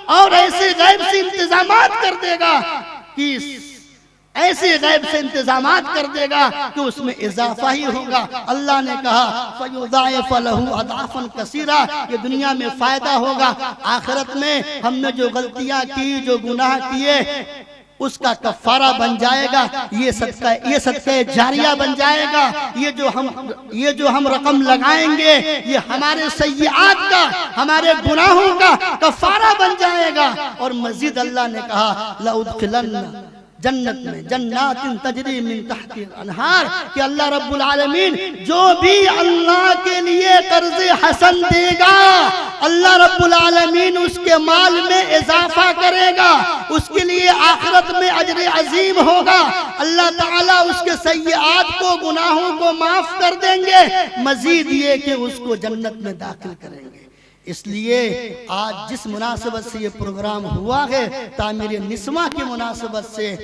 اور ایسے غیب سے انتظامات کر دے گا کہ ایسے غیب سے انتظامات کر دے گا کہ اس میں اضافہ ہی ہوگا۔ اللہ نے کہا فَيُضَاعِفَ لَهُ أَضْعَافًا كَثِيرًا، یہ دنیا میں فائدہ ہوگا، آخرت میں ہم نے جو غلطیاں کی، جو گناہ کیے، اس کا کفارہ بن جائے گا، یہ صدقہ جاریہ بن جائے گا، یہ جو ہم رقم لگائیں گے یہ ہمارے سیئات کا، ہمارے گناہوں کا کفارہ بن جائے گا۔ اور مزید اللہ نے کہا لَأُدْخِلَنَّ، جنت میں جنات تجری من تحت الانہار، کہ اللہ رب العالمین جو بھی اللہ کے لیے قرض حسن دے گا، اللہ رب العالمین اس کے مال میں اضافہ کرے گا، اس کے لیے آخرت میں اجر عظیم ہوگا، اللہ تعالیٰ اس کے سیئات کو، گناہوں کو معاف کر دیں گے، مزید یہ کہ اس کو جنت میں داخل کریں گے۔ اس لیے آج جس مناسبت سے یہ پروگرام ہوا ہے، تعمیر نسواں کی مناسبت سے،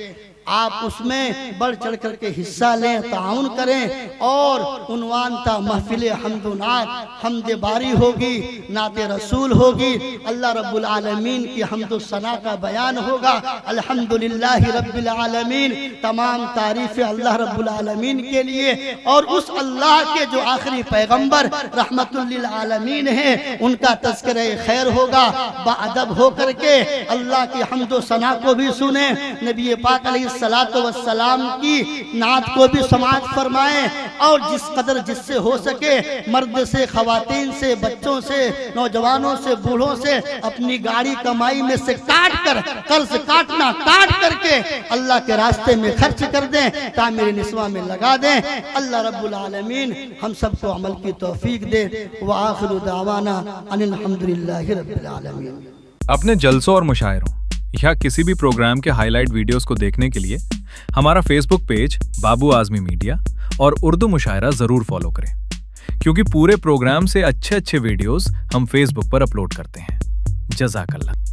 آپ اس میں بڑھ چڑھ کر کے حصہ لیں، تعاون کریں، اور عنوان تھا محفل حمد و نعت، حمد باری ہوگی، نعت رسول ہوگی، اللہ رب العالمین کی حمد و ثنا کا بیان ہوگا۔ الحمدللہ رب العالمین، تمام تعریف اللہ رب العالمین کے لیے، اور اس اللہ کے جو آخری پیغمبر رحمت للعالمین ہیں، ان کا تذکرہ خیر ہوگا۔ باادب ہو کر کے اللہ کی حمد و ثنا کو بھی سنیں، نبی پاک علیہ السلام کی نعت کو بھی سماعت فرمائیں، اور جس قدر جس سے ہو سکے، مرد سے، خواتین سے، بچوں سے، نوجوانوں سے، بوڑھوں سے، اپنی گاڑی کمائی میں سے کاٹ کر، قرض کاٹنا کاٹ کر کے اللہ کے راستے میں خرچ کر دیں، تعمیر نسواں میں لگا دیں۔ اللہ رب العالمین ہم سب کو عمل کی توفیق دے۔ وآخر دعوانا ان الحمدللہ رب العالمین۔ اپنے جلسوں اور مشاعروں یا کسی بھی پروگرام کے ہائی لائٹ ویڈیوز کو دیکھنے کے لیے ہمارا فیس بک پیج بابو اعظمی میڈیا اور اردو مشاعرہ ضرور فالو کریں، کیونکہ پورے پروگرام سے اچھے ویڈیوز ہم فیس بک پر اپلوڈ کرتے ہیں۔ جزاک اللہ۔